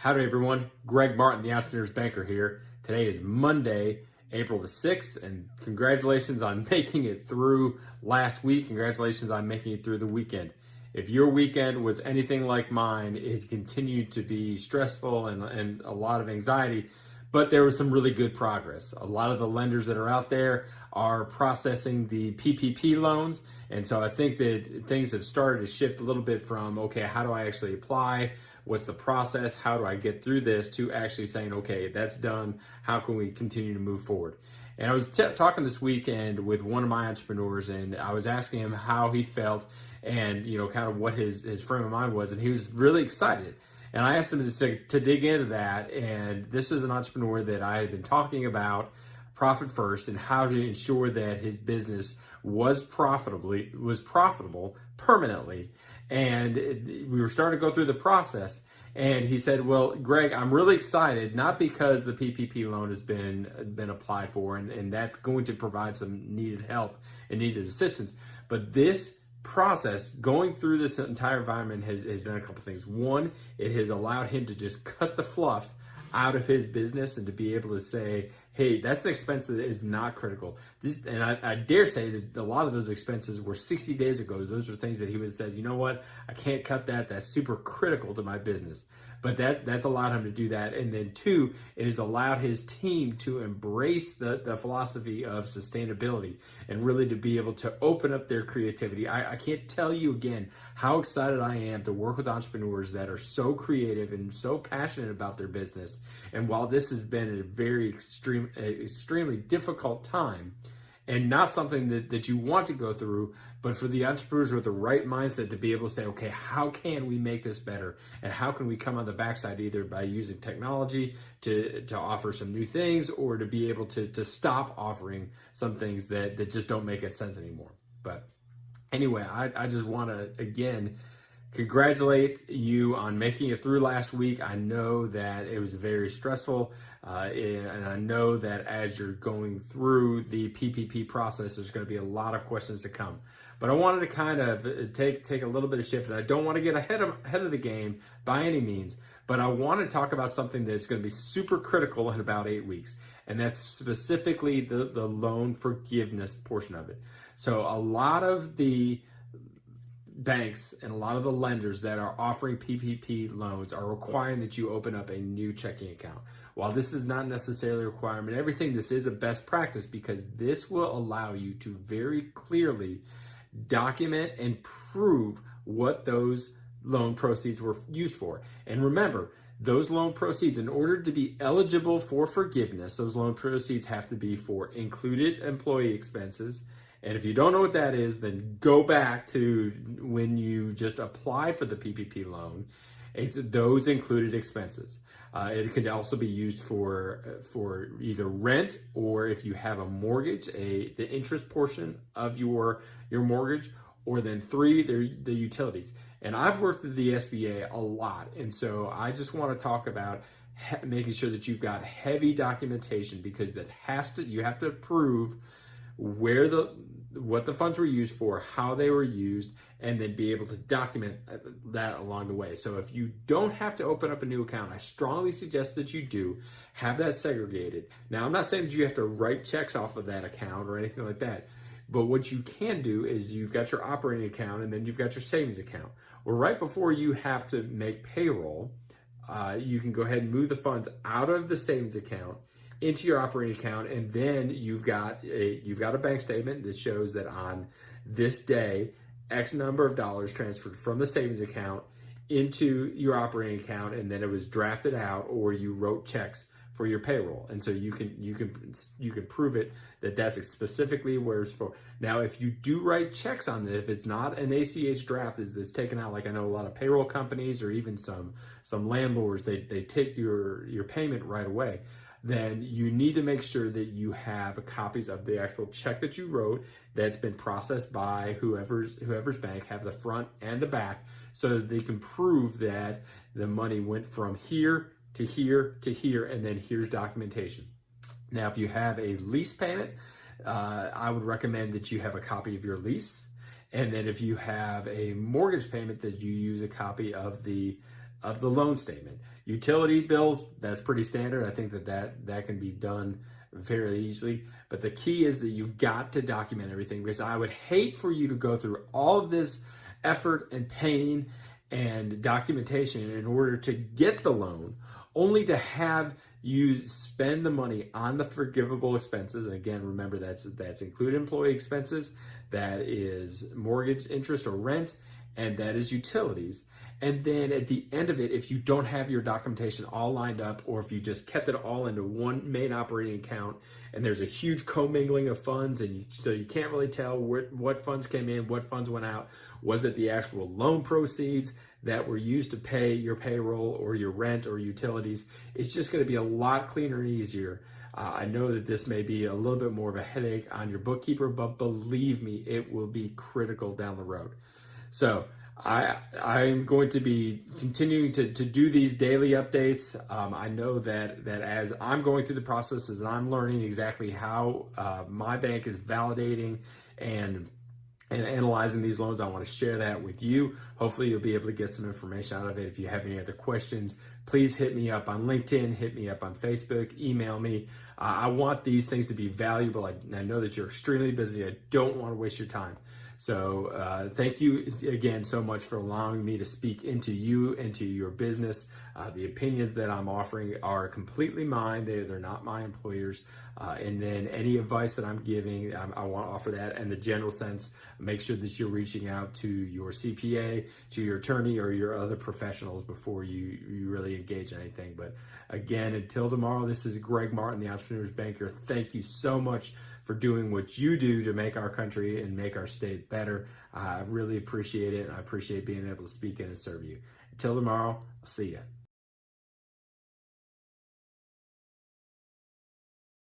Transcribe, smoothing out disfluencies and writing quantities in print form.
Howdy everyone, Greg Martin, the Entrepreneur's Banker here. Today is Monday, April the 6th, and congratulations on making it through last week. Congratulations on making it through the weekend. If your weekend was anything like mine, it continued to be stressful and a lot of anxiety, but there was some really good progress. A lot of the lenders that are out there are processing the PPP loans, and so I think that things have started to shift a little bit from, okay, how do I actually apply? What's the process? How do I get through this? To actually saying, okay, that's done. How can we continue to move forward? And I was talking this weekend with one of my entrepreneurs, and I was asking him how he felt and, kind of what his frame of mind was. And he was really excited. And I asked him to dig into that. And this is an entrepreneur that I had been talking about profit first and how to ensure that his business was profitable permanently. And we were starting to go through the process. And he said, well, Greg, I'm really excited, not because the PPP loan has been applied for, and that's going to provide some needed help and needed assistance, but this process, going through this entire environment, has done a couple things. One, it has allowed him to just cut the fluff out of his business and to be able to say, hey, that's an expense that is not critical. And I dare say that a lot of those expenses were 60 days ago. Those are things that he would have said, you know what, I can't cut that. That's super critical to my business. But that's allowed him to do that. And then two, it has allowed his team to embrace the philosophy of sustainability and really to be able to open up their creativity. I can't tell you again how excited I am to work with entrepreneurs that are so creative and so passionate about their business. And while this has been a very extremely difficult time, and not something that you want to go through, but for the entrepreneurs with the right mindset to be able to say, okay, how can we make this better? And how can we come on the backside either by using technology to offer some new things, or to be able to stop offering some things that just don't make sense anymore. But anyway, I just want to, again, congratulate you on making it through last week. I know that it was very stressful, and I know that as you're going through the PPP process, there's going to be a lot of questions to come. But I wanted to kind of take a little bit of shift, and I don't want to get ahead of the game by any means, but I want to talk about something that's going to be super critical in about 8 weeks, and that's specifically the loan forgiveness portion of it. So a lot of the banks and a lot of the lenders that are offering PPP loans are requiring that you open up a new checking account. While this is not necessarily a requirement, this is a best practice, because this will allow you to very clearly document and prove what those loan proceeds were used for. And remember, those loan proceeds, in order to be eligible for forgiveness, those loan proceeds have to be for included employee expenses. And if you don't know what that is, then go back to when you just applied for the PPP loan. It's those included expenses. It could also be used for either rent, or if you have a mortgage, the interest portion of your mortgage, or then three, the utilities. And I've worked with the SBA a lot, and so I just want to talk about making sure that you've got heavy documentation, because you have to prove what the funds were used for, how they were used, and then be able to document that along the way. So if you don't have to open up a new account, I strongly suggest that you do have that segregated. Now, I'm not saying that you have to write checks off of that account or anything like that, but what you can do is you've got your operating account, and then you've got your savings account. Well, right before you have to make payroll, you can go ahead and move the funds out of the savings account into your operating account, and then you've got a bank statement that shows that on this day, X number of dollars transferred from the savings account into your operating account, and then it was drafted out, or you wrote checks for your payroll. And so you can prove it that that's specifically where it's for. Now, if you do write checks on it, if it's not an ACH draft that's taken out, like I know a lot of payroll companies or even some landlords, they take your payment right away, then you need to make sure that you have copies of the actual check that you wrote that's been processed by whoever's bank, have the front and the back, so that they can prove that the money went from here to here to here, and then here's documentation. Now, if you have a lease payment, I would recommend that you have a copy of your lease. And then if you have a mortgage payment, that you use a copy of the of the loan statement. Utility bills, that's pretty standard. I think that can be done fairly easily. But the key is that you've got to document everything, because I would hate for you to go through all of this effort and pain and documentation in order to get the loan, only to have you spend the money on the forgivable expenses. And again, remember that's included employee expenses, that is mortgage interest or rent, and that is utilities. And then at the end of it, if you don't have your documentation all lined up, or if you just kept it all into one main operating account and there's a huge commingling of funds, and so you can't really tell what funds came in, what funds went out, was it the actual loan proceeds that were used to pay your payroll or your rent or utilities, it's just going to be a lot cleaner and easier. I know that this may be a little bit more of a headache on your bookkeeper, but believe me, it will be critical down the road. So I'm going to be continuing to do these daily updates. I know that as I'm going through the process, as I'm learning exactly how my bank is validating and analyzing these loans, I want to share that with you. Hopefully you'll be able to get some information out of it. If you have any other questions, please hit me up on LinkedIn, hit me up on Facebook, email me. I want these things to be valuable. I know that you're extremely busy. I don't want to waste your time. So thank you again so much for allowing me to speak into you and to your business. The opinions that I'm offering are completely mine. They're not my employers. And then any advice that I'm giving, I want to offer that in the general sense. Make sure that you're reaching out to your CPA, to your attorney, or your other professionals before you really engage in anything. But again, until tomorrow, this is Greg Martin, the Entrepreneur's Banker. Thank you so much for doing what you do to make our country and make our state better. I really appreciate it. I appreciate being able to speak in and serve you. Until tomorrow, I'll see you.